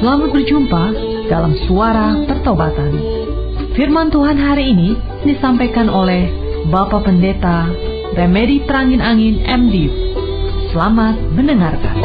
Selamat berjumpa dalam Suara Pertobatan. Firman Tuhan hari ini disampaikan oleh Bapak Pendeta Remedi Terangin-Angin MD. Selamat mendengarkan.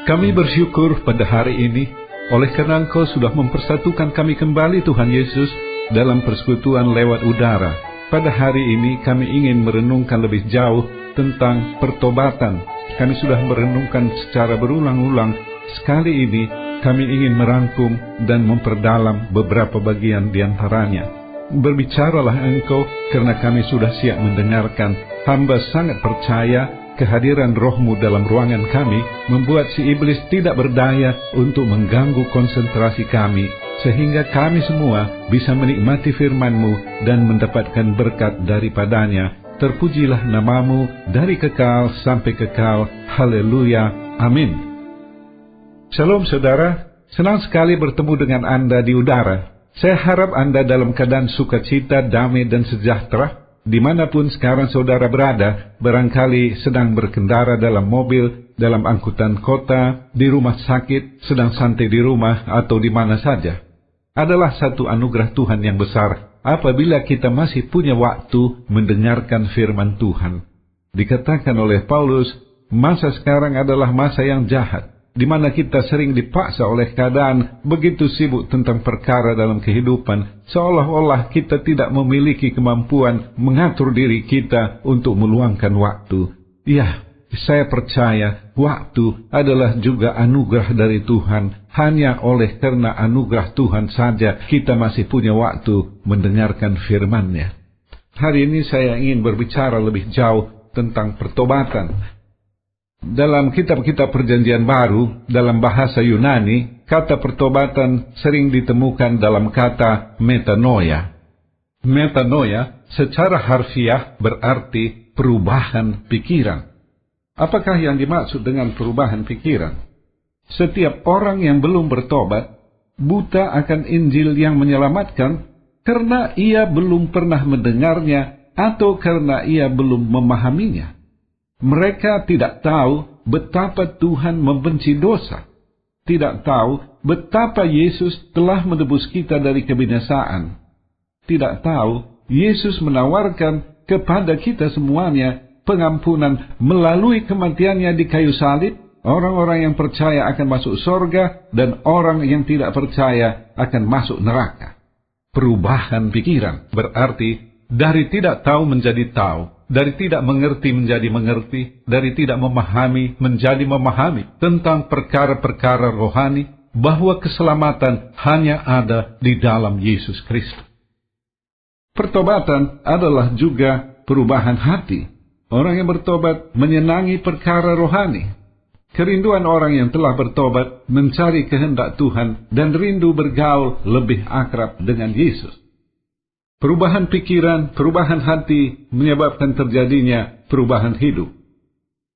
Kami bersyukur pada hari ini, oleh karena Engkau sudah mempersatukan kami kembali Tuhan Yesus dalam persekutuan lewat udara. Pada hari ini kami ingin merenungkan lebih jauh tentang pertobatan. Kami sudah merenungkan secara berulang-ulang. Sekali ini kami ingin merangkum dan memperdalam beberapa bagian di antaranya. Berbicaralah Engkau karena kami sudah siap mendengarkan. Hamba sangat percaya kehadiran Roh-Mu dalam ruangan kami membuat si iblis tidak berdaya untuk mengganggu konsentrasi kami, sehingga kami semua bisa menikmati firman-Mu dan mendapatkan berkat daripadanya. Terpujilah nama-Mu dari kekal sampai kekal. Haleluya. Amin. Shalom saudara, senang sekali bertemu dengan Anda di udara. Saya harap Anda dalam keadaan sukacita, damai dan sejahtera. Dimanapun sekarang saudara berada, barangkali sedang berkendara dalam mobil, dalam angkutan kota, di rumah sakit, sedang santai di rumah, atau di mana saja. Adalah satu anugerah Tuhan yang besar apabila kita masih punya waktu mendengarkan firman Tuhan. Dikatakan oleh Paulus, masa sekarang adalah masa yang jahat, di mana kita sering dipaksa oleh keadaan begitu sibuk tentang perkara dalam kehidupan, seolah-olah kita tidak memiliki kemampuan mengatur diri kita untuk meluangkan waktu. Ya, saya percaya waktu adalah juga anugerah dari Tuhan. Hanya oleh karena anugerah Tuhan saja kita masih punya waktu mendengarkan firman-Nya. Hari ini saya ingin berbicara lebih jauh tentang pertobatan. Dalam kitab-kitab Perjanjian Baru, dalam bahasa Yunani, kata pertobatan sering ditemukan dalam kata metanoia. Metanoia secara harfiah berarti perubahan pikiran. Apakah yang dimaksud dengan perubahan pikiran? Setiap orang yang belum bertobat, buta akan Injil yang menyelamatkan karena ia belum pernah mendengarnya atau karena ia belum memahaminya. Mereka tidak tahu betapa Tuhan membenci dosa. Tidak tahu betapa Yesus telah menebus kita dari kebinasaan. Tidak tahu Yesus menawarkan kepada kita semuanya pengampunan melalui kematiannya di kayu salib. Orang-orang yang percaya akan masuk surga dan orang yang tidak percaya akan masuk neraka. Perubahan pikiran berarti dari tidak tahu menjadi tahu. Dari tidak mengerti menjadi mengerti, dari tidak memahami menjadi memahami tentang perkara-perkara rohani, bahwa keselamatan hanya ada di dalam Yesus Kristus. Pertobatan adalah juga perubahan hati. Orang yang bertobat menyenangi perkara rohani. Kerinduan orang yang telah bertobat mencari kehendak Tuhan dan rindu bergaul lebih akrab dengan Yesus. Perubahan pikiran, perubahan hati menyebabkan terjadinya perubahan hidup.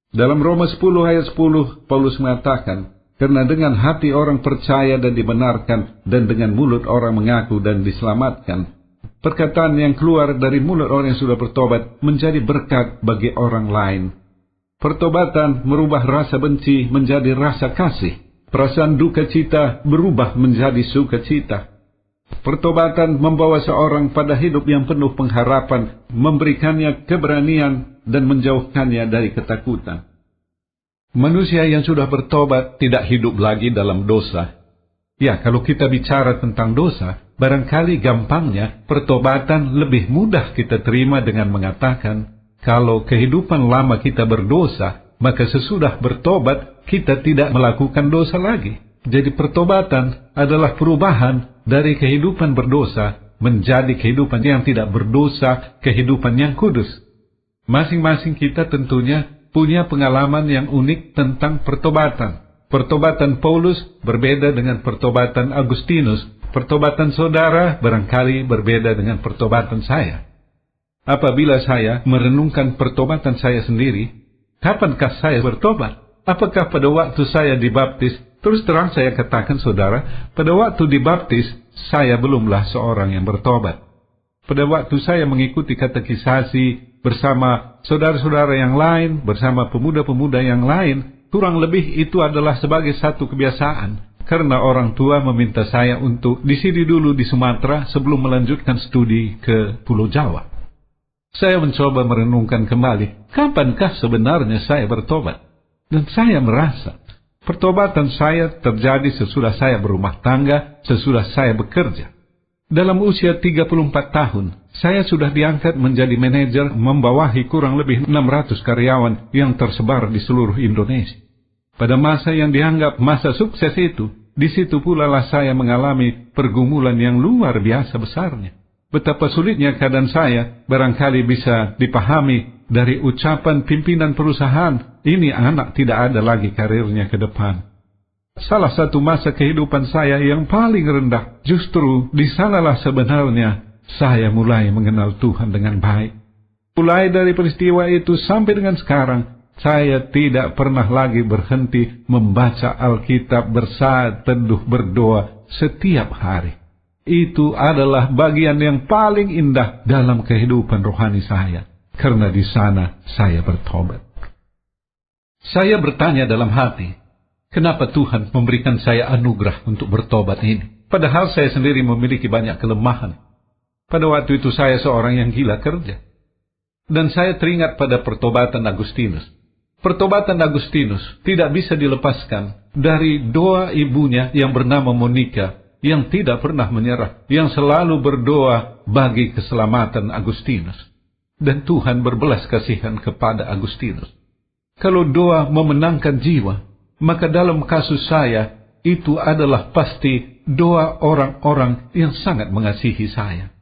Dalam Roma 10 ayat 10, Paulus mengatakan, karena dengan hati orang percaya dan dibenarkan, dan dengan mulut orang mengaku dan diselamatkan. Perkataan yang keluar dari mulut orang yang sudah bertobat menjadi berkat bagi orang lain. Pertobatan merubah rasa benci menjadi rasa kasih. Perasaan duka cita berubah menjadi sukacita. Pertobatan membawa seorang pada hidup yang penuh pengharapan, memberikannya keberanian dan menjauhkannya dari ketakutan. Manusia yang sudah bertobat tidak hidup lagi dalam dosa. Ya, kalau kita bicara tentang dosa, barangkali gampangnya pertobatan lebih mudah kita terima dengan mengatakan, kalau kehidupan lama kita berdosa, maka sesudah bertobat kita tidak melakukan dosa lagi. Jadi pertobatan adalah perubahan dari kehidupan berdosa menjadi kehidupan yang tidak berdosa, kehidupan yang kudus. Masing-masing kita tentunya punya pengalaman yang unik tentang pertobatan. Pertobatan Paulus berbeda dengan pertobatan Agustinus. Pertobatan saudara barangkali berbeda dengan pertobatan saya. Apabila saya merenungkan pertobatan saya sendiri, kapankah saya bertobat? Apakah pada waktu saya dibaptis? Terus terang saya katakan saudara, pada waktu dibaptis, saya belumlah seorang yang bertobat. Pada waktu saya mengikuti katekisasi bersama saudara-saudara yang lain, bersama pemuda-pemuda yang lain, kurang lebih itu adalah sebagai satu kebiasaan. Karena orang tua meminta saya untuk di sini dulu di Sumatera sebelum melanjutkan studi ke Pulau Jawa. Saya mencoba merenungkan kembali, kapankah sebenarnya saya bertobat? Dan saya merasa, pertobatan saya terjadi sesudah saya berumah tangga, sesudah saya bekerja. Dalam usia 34 tahun, saya sudah diangkat menjadi manajer membawahi kurang lebih 600 karyawan yang tersebar di seluruh Indonesia. Pada masa yang dianggap masa sukses itu, di situ pula lah saya mengalami pergumulan yang luar biasa besarnya. Betapa sulitnya keadaan saya barangkali bisa dipahami dari ucapan pimpinan perusahaan, ini anak tidak ada lagi karirnya ke depan. Salah satu masa kehidupan saya yang paling rendah, justru di sanalah sebenarnya saya mulai mengenal Tuhan dengan baik. Mulai dari peristiwa itu sampai dengan sekarang, saya tidak pernah lagi berhenti membaca Alkitab, bersaat teduh, berdoa setiap hari. Itu adalah bagian yang paling indah dalam kehidupan rohani saya, karena di sana saya bertobat. Saya bertanya dalam hati, kenapa Tuhan memberikan saya anugerah untuk bertobat ini? Padahal saya sendiri memiliki banyak kelemahan. Pada waktu itu saya seorang yang gila kerja. Dan saya teringat pada pertobatan Agustinus. Pertobatan Agustinus tidak bisa dilepaskan dari doa ibunya yang bernama Monica, yang tidak pernah menyerah, yang selalu berdoa bagi keselamatan Agustinus. Dan Tuhan berbelas kasihan kepada Agustinus. Kalau doa memenangkan jiwa, maka dalam kasus saya, itu adalah pasti doa orang-orang yang sangat mengasihi saya.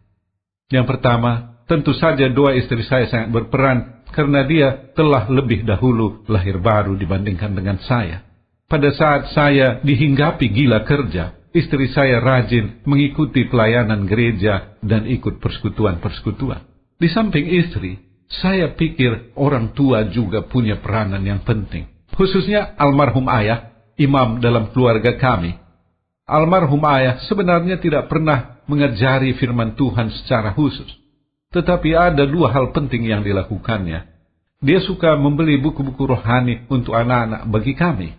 Yang pertama, tentu saja doa istri saya sangat berperan, karena dia telah lebih dahulu lahir baru dibandingkan dengan saya. Pada saat saya dihinggapi gila kerja, istri saya rajin mengikuti pelayanan gereja dan ikut persekutuan-persekutuan. Di samping istri, saya pikir orang tua juga punya peranan yang penting. Khususnya almarhum ayah, imam dalam keluarga kami. Almarhum ayah sebenarnya tidak pernah mengajari firman Tuhan secara khusus. Tetapi ada dua hal penting yang dilakukannya. Dia suka membeli buku-buku rohani untuk anak-anak bagi kami.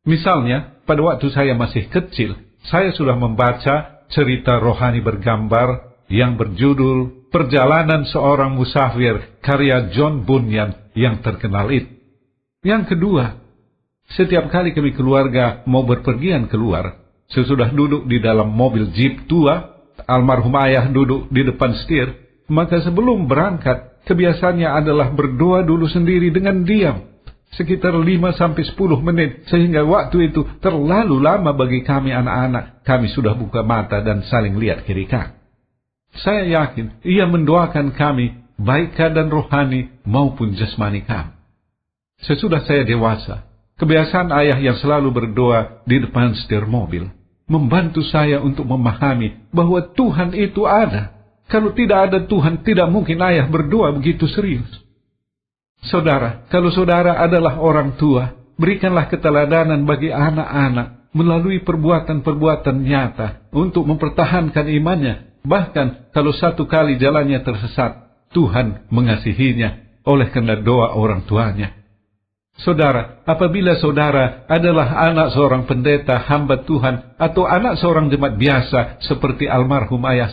Misalnya, pada waktu saya masih kecil, saya sudah membaca cerita rohani bergambar yang berjudul Perjalanan Seorang Musafir karya John Bunyan yang terkenal itu. Yang kedua, setiap kali kami keluarga mau berpergian keluar, sesudah duduk di dalam mobil jeep tua, almarhum ayah duduk di depan setir, maka sebelum berangkat, kebiasaannya adalah berdoa dulu sendiri dengan diam, sekitar 5-10 menit, sehingga waktu itu terlalu lama bagi kami anak-anak. Kami sudah buka mata dan saling lihat kiri kanan. Saya yakin ia mendoakan kami, baik keadaan rohani maupun jasmani kami. Sesudah saya dewasa, kebiasaan ayah yang selalu berdoa di depan setir mobil membantu saya untuk memahami bahwa Tuhan itu ada. Kalau tidak ada Tuhan, tidak mungkin ayah berdoa begitu serius. Saudara, kalau saudara adalah orang tua, berikanlah keteladanan bagi anak-anak melalui perbuatan-perbuatan nyata untuk mempertahankan imannya. Bahkan kalau satu kali jalannya tersesat, Tuhan mengasihinya oleh karena doa orang tuanya. Saudara, apabila saudara adalah anak seorang pendeta, hamba Tuhan, atau anak seorang jemaat biasa seperti almarhum ayah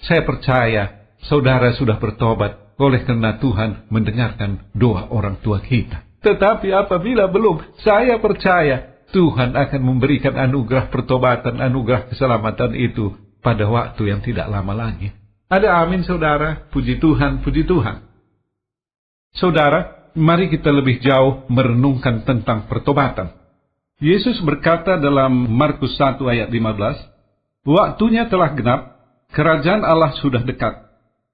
saya percaya saudara sudah bertobat oleh karena Tuhan mendengarkan doa orang tua kita. Tetapi apabila belum, saya percaya Tuhan akan memberikan anugerah pertobatan, anugerah keselamatan itu pada waktu yang tidak lama lagi. Ada amin saudara? Puji Tuhan, puji Tuhan. Saudara, mari kita lebih jauh merenungkan tentang pertobatan. Yesus berkata dalam Markus 1 ayat 15, waktunya telah genap, kerajaan Allah sudah dekat.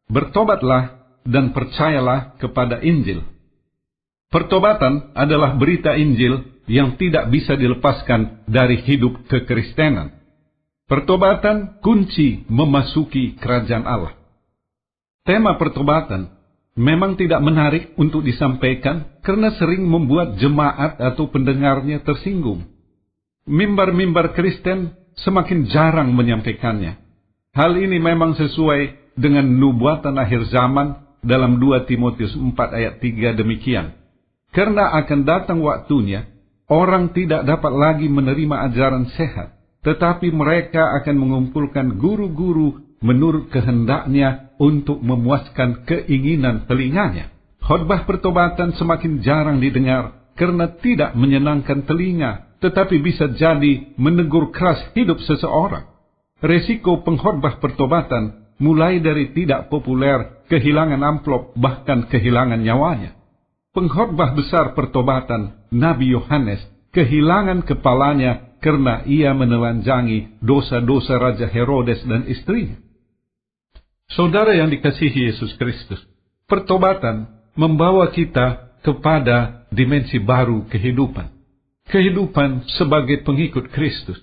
Bertobatlah dan percayalah kepada Injil. Pertobatan adalah berita Injil yang tidak bisa dilepaskan dari hidup kekristenan. Pertobatan kunci memasuki kerajaan Allah. Tema pertobatan memang tidak menarik untuk disampaikan karena sering membuat jemaat atau pendengarnya tersinggung. Mimbar-mimbar Kristen semakin jarang menyampaikannya. Hal ini memang sesuai dengan nubuatan akhir zaman dalam 2 Timotius 4 ayat 3 demikian. Karena akan datang waktunya, orang tidak dapat lagi menerima ajaran sehat, tetapi mereka akan mengumpulkan guru-guru menurut kehendaknya untuk memuaskan keinginan telinganya. Khotbah pertobatan semakin jarang didengar karena tidak menyenangkan telinga, tetapi bisa jadi menegur keras hidup seseorang. Resiko pengkhotbah pertobatan mulai dari tidak populer, kehilangan amplop, bahkan kehilangan nyawanya. Pengkhotbah besar pertobatan, Nabi Yohanes, kehilangan kepalanya karena ia menelanjangi dosa-dosa Raja Herodes dan istrinya. Saudara yang dikasihi Yesus Kristus, pertobatan membawa kita kepada dimensi baru kehidupan. Kehidupan sebagai pengikut Kristus.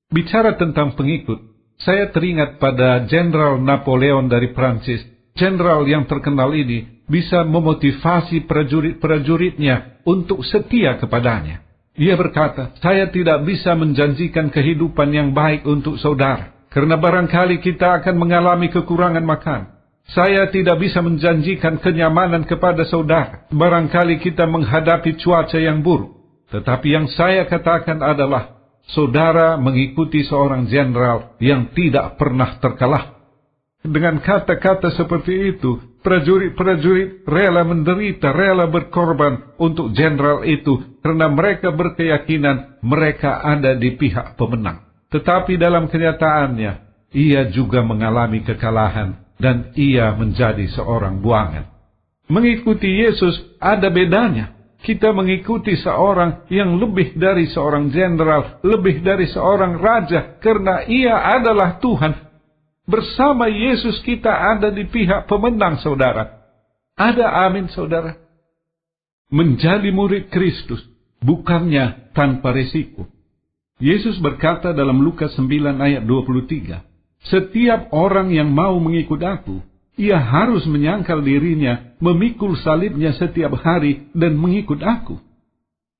Bicara tentang pengikut, saya teringat pada Jenderal Napoleon dari Prancis. Jenderal yang terkenal ini bisa memotivasi prajurit-prajuritnya untuk setia kepadanya. Ia berkata, saya tidak bisa menjanjikan kehidupan yang baik untuk saudara, karena barangkali kita akan mengalami kekurangan makan. Saya tidak bisa menjanjikan kenyamanan kepada saudara, barangkali kita menghadapi cuaca yang buruk. Tetapi yang saya katakan adalah, saudara mengikuti seorang jenderal yang tidak pernah terkalah. Dengan kata-kata seperti itu, prajurit-prajurit rela menderita, rela berkorban untuk jenderal itu, karena mereka berkeyakinan mereka ada di pihak pemenang. Tetapi dalam kenyataannya, ia juga mengalami kekalahan, dan ia menjadi seorang buangan. Mengikuti Yesus ada bedanya. Kita mengikuti seorang yang lebih dari seorang jenderal, lebih dari seorang raja, karena ia adalah Tuhan. Bersama Yesus kita ada di pihak pemenang, saudara. Ada amin, saudara? Menjadi murid Kristus bukannya tanpa risiko. Yesus berkata dalam Lukas 9 ayat 23, setiap orang yang mau mengikut aku, ia harus menyangkal dirinya, memikul salibnya setiap hari, dan mengikut aku.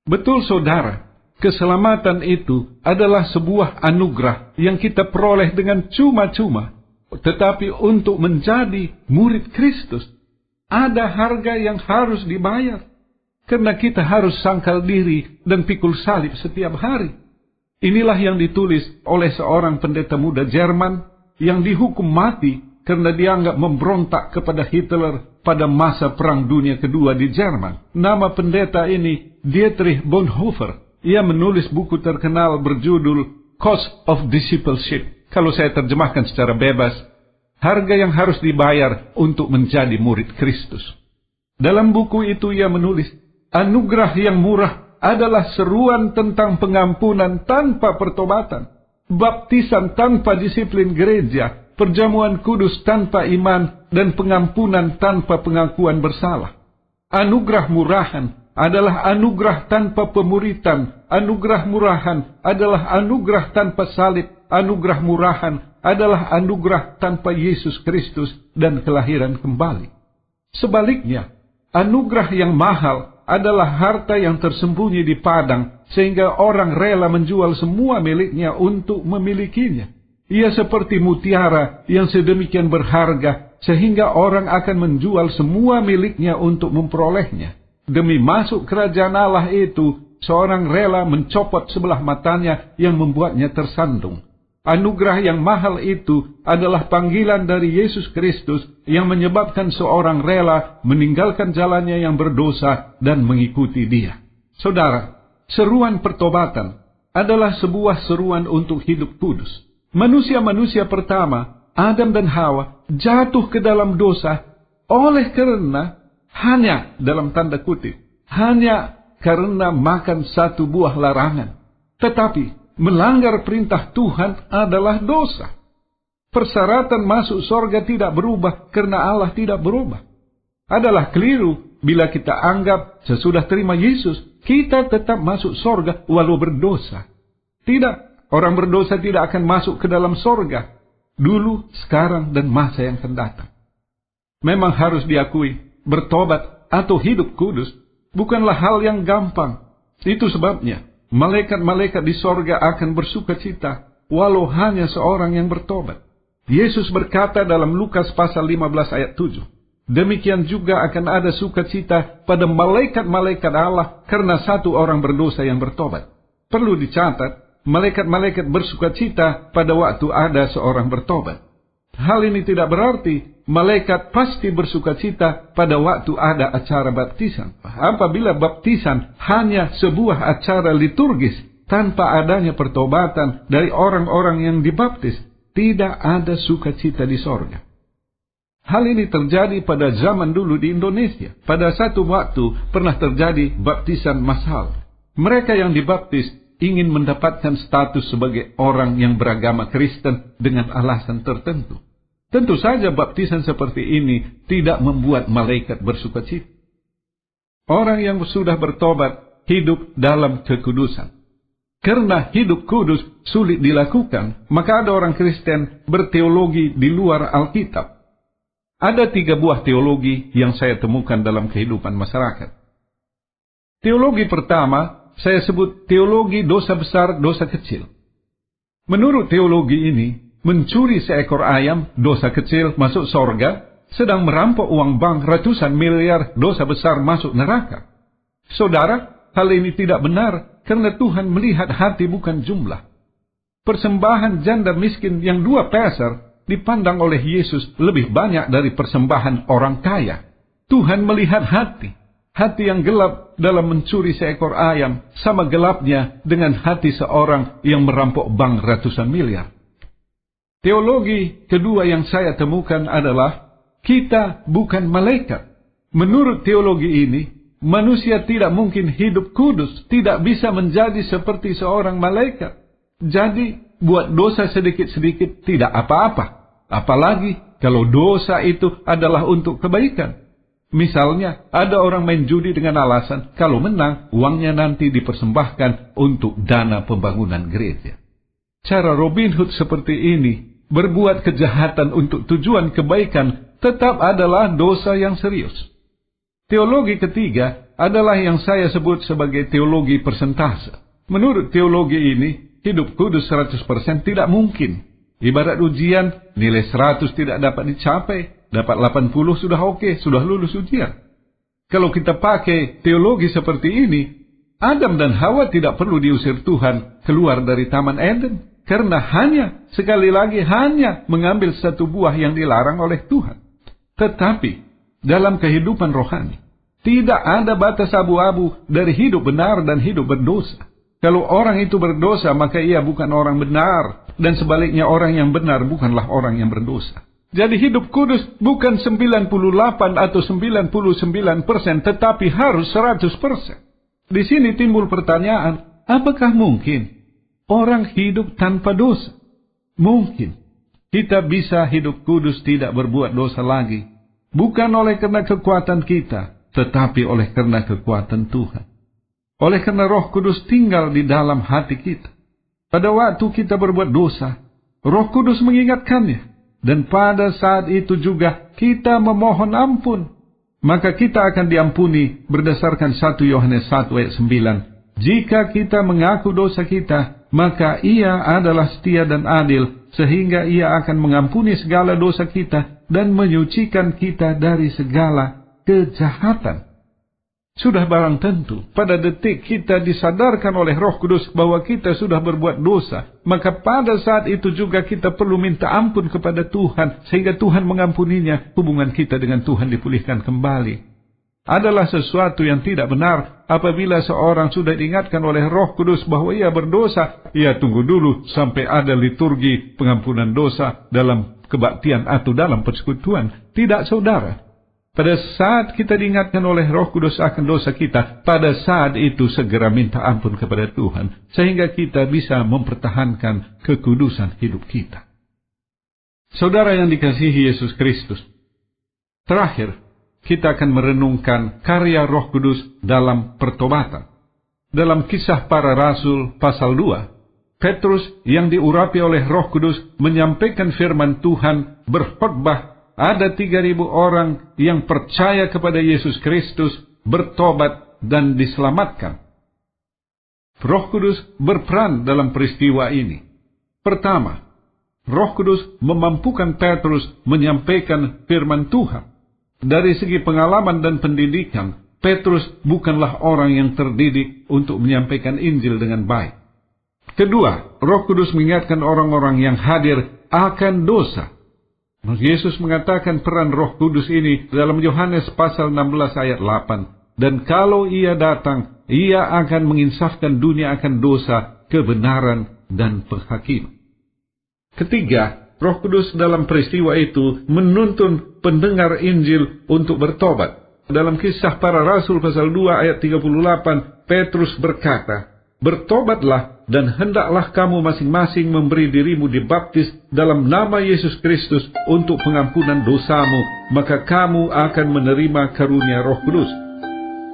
Betul, saudara, keselamatan itu adalah sebuah anugerah yang kita peroleh dengan cuma-cuma. Tetapi untuk menjadi murid Kristus, ada harga yang harus dibayar. Karena kita harus sangkal diri dan pikul salib setiap hari. Inilah yang ditulis oleh seorang pendeta muda Jerman yang dihukum mati karena dianggap memberontak kepada Hitler pada masa Perang Dunia Kedua di Jerman. Nama pendeta ini Dietrich Bonhoeffer. Ia menulis buku terkenal berjudul Cost of Discipleship. Kalau saya terjemahkan secara bebas, harga yang harus dibayar untuk menjadi murid Kristus. Dalam buku itu ia menulis, anugerah yang murah adalah seruan tentang pengampunan tanpa pertobatan, baptisan tanpa disiplin gereja, perjamuan kudus tanpa iman, dan pengampunan tanpa pengakuan bersalah. Anugerah murahan adalah anugerah tanpa pemuritan. Anugerah murahan adalah anugerah tanpa salib. Anugerah murahan adalah anugerah tanpa Yesus Kristus dan kelahiran kembali. Sebaliknya, anugerah yang mahal adalah harta yang tersembunyi di padang, sehingga orang rela menjual semua miliknya untuk memilikinya. Ia seperti mutiara yang sedemikian berharga, sehingga orang akan menjual semua miliknya untuk memperolehnya. Demi masuk kerajaan Allah itu, seorang rela mencopot sebelah matanya yang membuatnya tersandung. Anugerah yang mahal itu adalah panggilan dari Yesus Kristus yang menyebabkan seorang rela meninggalkan jalannya yang berdosa dan mengikuti Dia. Saudara, seruan pertobatan adalah sebuah seruan untuk hidup kudus. Manusia-manusia pertama, Adam dan Hawa, jatuh ke dalam dosa oleh karena hanya, dalam tanda kutip, hanya karena makan satu buah larangan. Tetapi melanggar perintah Tuhan adalah dosa. Persyaratan masuk surga tidak berubah karena Allah tidak berubah. Adalah keliru bila kita anggap sesudah terima Yesus, kita tetap masuk surga walau berdosa. Tidak, orang berdosa tidak akan masuk ke dalam surga. Dulu, sekarang, dan masa yang akan datang. Memang harus diakui, bertobat atau hidup kudus bukanlah hal yang gampang. Itu sebabnya malaikat-malaikat di sorga akan bersuka cita walau hanya seorang yang bertobat. Yesus berkata dalam Lukas pasal 15 ayat 7, demikian juga akan ada sukacita pada malaikat-malaikat Allah karena satu orang berdosa yang bertobat. Perlu dicatat, malaikat-malaikat bersukacita pada waktu ada seorang bertobat. Hal ini tidak berarti malaikat pasti bersukacita pada waktu ada acara baptisan. Apabila baptisan hanya sebuah acara liturgis tanpa adanya pertobatan dari orang-orang yang dibaptis, tidak ada sukacita di sorga. Hal ini terjadi pada zaman dulu di Indonesia. Pada satu waktu pernah terjadi baptisan massal. Mereka yang dibaptis ingin mendapatkan status sebagai orang yang beragama Kristen dengan alasan tertentu. Tentu saja baptisan seperti ini tidak membuat malaikat bersukacita. Orang yang sudah bertobat hidup dalam kekudusan. Karena hidup kudus sulit dilakukan, maka ada orang Kristen berteologi di luar Alkitab. Ada 3 buah teologi yang saya temukan dalam kehidupan masyarakat. Teologi pertama, saya sebut teologi dosa besar, dosa kecil. Menurut teologi ini, mencuri seekor ayam, dosa kecil, masuk sorga, sedang merampok uang bank ratusan miliar, dosa besar, masuk neraka. Saudara, hal ini tidak benar, karena Tuhan melihat hati bukan jumlah. Persembahan janda miskin yang 2 peser dipandang oleh Yesus lebih banyak dari persembahan orang kaya. Tuhan melihat hati. Hati yang gelap dalam mencuri seekor ayam sama gelapnya dengan hati seorang yang merampok bank ratusan miliar. Teologi kedua yang saya temukan adalah kita bukan malaikat. Menurut teologi ini, manusia tidak mungkin hidup kudus, tidak bisa menjadi seperti seorang malaikat. Jadi, buat dosa sedikit-sedikit tidak apa-apa. Apalagi kalau dosa itu adalah untuk kebaikan. Misalnya, ada orang main judi dengan alasan kalau menang, uangnya nanti dipersembahkan untuk dana pembangunan gereja. Cara Robin Hood seperti ini, berbuat kejahatan untuk tujuan kebaikan, tetap adalah dosa yang serius. Teologi ketiga adalah yang saya sebut sebagai teologi persentase. Menurut teologi ini, hidup kudus 100% tidak mungkin. Ibarat ujian, nilai 100 tidak dapat dicapai, dapat 80 sudah oke, sudah lulus ujian. Kalau kita pakai teologi seperti ini, Adam dan Hawa tidak perlu diusir Tuhan keluar dari Taman Eden. Karena sekali lagi hanya mengambil satu buah yang dilarang oleh Tuhan. Tetapi, dalam kehidupan rohani, tidak ada batas abu-abu dari hidup benar dan hidup berdosa. Kalau orang itu berdosa, maka ia bukan orang benar. Dan sebaliknya orang yang benar bukanlah orang yang berdosa. Jadi hidup kudus bukan 98 atau 99%, tetapi harus 100%. Di sini timbul pertanyaan, apakah mungkin orang hidup tanpa dosa? Mungkin. Kita bisa hidup kudus tidak berbuat dosa lagi. Bukan oleh karena kekuatan kita, tetapi oleh karena kekuatan Tuhan. Oleh karena Roh Kudus tinggal di dalam hati kita. Pada waktu kita berbuat dosa, Roh Kudus mengingatkannya. Dan pada saat itu juga kita memohon ampun. Maka kita akan diampuni berdasarkan 1 Yohanes 1 ayat 9. Jika kita mengaku dosa kita, maka Ia adalah setia dan adil, sehingga Ia akan mengampuni segala dosa kita dan menyucikan kita dari segala kejahatan. Sudah barang tentu, pada detik kita disadarkan oleh Roh Kudus bahwa kita sudah berbuat dosa, maka pada saat itu juga kita perlu minta ampun kepada Tuhan, sehingga Tuhan mengampuninya, hubungan kita dengan Tuhan dipulihkan kembali. Adalah sesuatu yang tidak benar apabila seorang sudah diingatkan oleh Roh Kudus bahwa ia berdosa, ia tunggu dulu sampai ada liturgi pengampunan dosa dalam kebaktian atau dalam persekutuan. Tidak, saudara. Pada saat kita diingatkan oleh Roh Kudus akan dosa kita, pada saat itu segera minta ampun kepada Tuhan, sehingga kita bisa mempertahankan kekudusan hidup kita. Saudara yang dikasihi Yesus Kristus, terakhir, kita akan merenungkan karya Roh Kudus dalam pertobatan. Dalam Kisah Para Rasul pasal 2, Petrus yang diurapi oleh Roh Kudus menyampaikan firman Tuhan berkhotbah. Ada 3.000 orang yang percaya kepada Yesus Kristus, bertobat dan diselamatkan. Roh Kudus berperan dalam peristiwa ini. Pertama, Roh Kudus memampukan Petrus menyampaikan firman Tuhan. Dari segi pengalaman dan pendidikan, Petrus bukanlah orang yang terdidik untuk menyampaikan Injil dengan baik. Kedua, Roh Kudus mengingatkan orang-orang yang hadir akan dosa. Yesus mengatakan peran Roh Kudus ini dalam Yohanes pasal 16 ayat 8. Dan kalau Ia datang, Ia akan menginsafkan dunia akan dosa, kebenaran, dan penghakiman. Ketiga, Roh Kudus dalam peristiwa itu menuntun pendengar Injil untuk bertobat. Dalam Kisah Para Rasul pasal 2 ayat 38, Petrus berkata, "Bertobatlah dan hendaklah kamu masing-masing memberi dirimu dibaptis dalam nama Yesus Kristus untuk pengampunan dosamu, maka kamu akan menerima karunia Roh Kudus."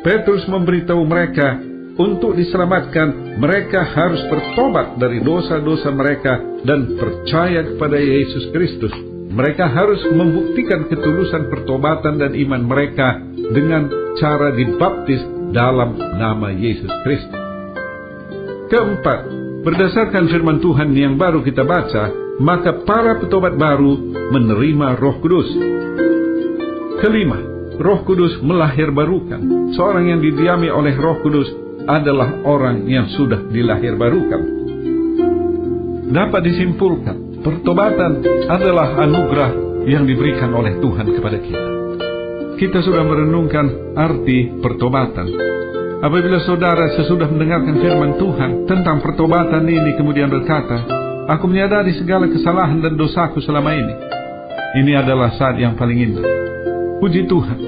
Petrus memberitahu mereka, untuk diselamatkan, mereka harus bertobat dari dosa-dosa mereka dan percaya kepada Yesus Kristus. Mereka harus membuktikan ketulusan pertobatan dan iman mereka dengan cara dibaptis dalam nama Yesus Kristus. Keempat, berdasarkan firman Tuhan yang baru kita baca, maka para petobat baru menerima Roh Kudus. Kelima, Roh Kudus melahirbarukan. Seorang yang didiami oleh Roh Kudus adalah orang yang sudah dilahirbarukan. Dapat disimpulkan, pertobatan adalah anugerah yang diberikan oleh Tuhan kepada kita. Kita sudah merenungkan arti pertobatan. Apabila saudara sesudah mendengarkan firman Tuhan tentang pertobatan ini kemudian berkata, "Aku menyadari segala kesalahan dan dosaku selama ini," ini adalah saat yang paling indah. Puji Tuhan,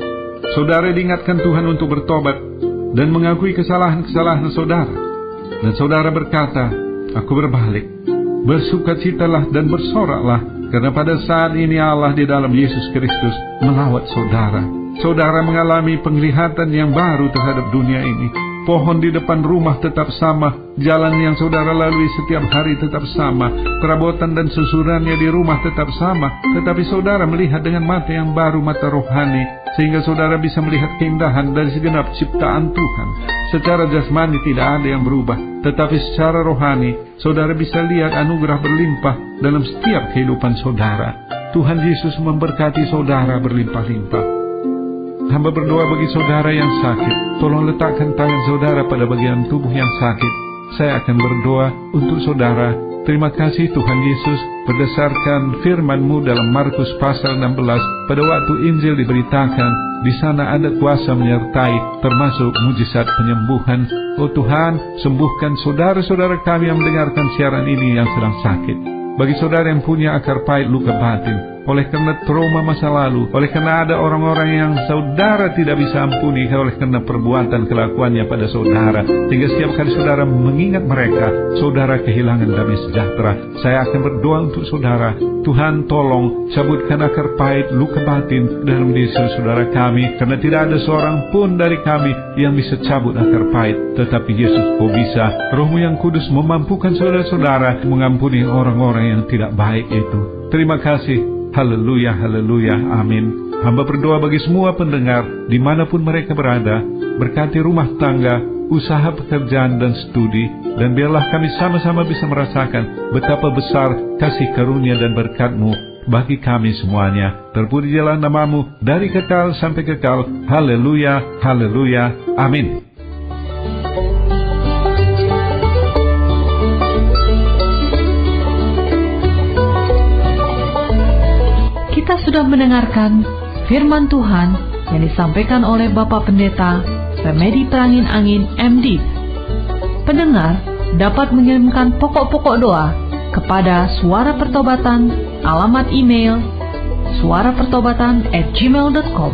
saudara diingatkan Tuhan untuk bertobat dan mengakui kesalahan-kesalahan saudara. Dan saudara berkata, "Aku berbalik. Bersukacitalah dan bersoraklah, karena pada saat ini Allah di dalam Yesus Kristus melawat saudara." Saudara mengalami penglihatan yang baru terhadap dunia ini. Pohon di depan rumah tetap sama, jalan yang saudara lalui setiap hari tetap sama, perabotan dan susunannya di rumah tetap sama, tetapi saudara melihat dengan mata yang baru, mata rohani, sehingga saudara bisa melihat keindahan dari segenap ciptaan Tuhan. Secara jasmani tidak ada yang berubah, tetapi secara rohani, saudara bisa lihat anugerah berlimpah dalam setiap kehidupan saudara. Tuhan Yesus memberkati saudara berlimpah-limpah. Hamba berdoa bagi saudara yang sakit. Tolong letakkan tangan saudara pada bagian tubuh yang sakit. Saya akan berdoa untuk saudara. Terima kasih Tuhan Yesus, berdasarkan firman-Mu dalam Markus pasal 16, pada waktu Injil diberitakan, di sana ada kuasa menyertai, termasuk mujizat penyembuhan. Oh Tuhan, sembuhkan saudara-saudara kami yang mendengarkan siaran ini yang sedang sakit. Bagi saudara yang punya akar pahit luka batin, oleh karena trauma masa lalu, oleh karena ada orang-orang yang saudara tidak bisa ampuni, oleh karena perbuatan kelakuannya pada saudara, sehingga setiap kali saudara mengingat mereka, saudara kehilangan damai sejahtera. Saya akan berdoa untuk saudara. Tuhan tolong cabutkan akar pahit luka batin dalam diri saudara kami, karena tidak ada seorang pun dari kami yang bisa cabut akar pahit, tetapi Yesus kau bisa. Roh-Mu yang kudus memampukan saudara-saudara mengampuni orang-orang yang tidak baik itu. Terima kasih. Haleluya, haleluya, amin. Hamba berdoa bagi semua pendengar, dimanapun mereka berada, berkati rumah tangga, usaha pekerjaan dan studi, dan biarlah kami sama-sama bisa merasakan betapa besar kasih karunia dan berkat-Mu bagi kami semuanya. Terpujilah nama-Mu dari kekal sampai kekal. Haleluya, haleluya, amin. Kita sudah mendengarkan firman Tuhan yang disampaikan oleh Bapak Pendeta Remedi Prangin Angin MD. Pendengar dapat mengirimkan pokok-pokok doa kepada Suara Pertobatan, alamat email suarapertobatan@gmail.com,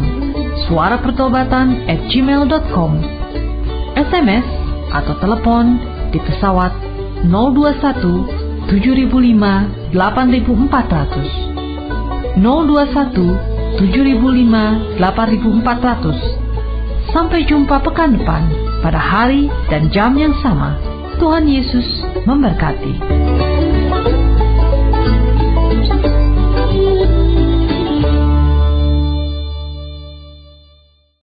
suarapertobatan@gmail.com, SMS atau telepon di pesawat 021 7005 8400, 021 7005 8400. Sampai jumpa pekan depan pada hari dan jam yang sama. Tuhan Yesus memberkati.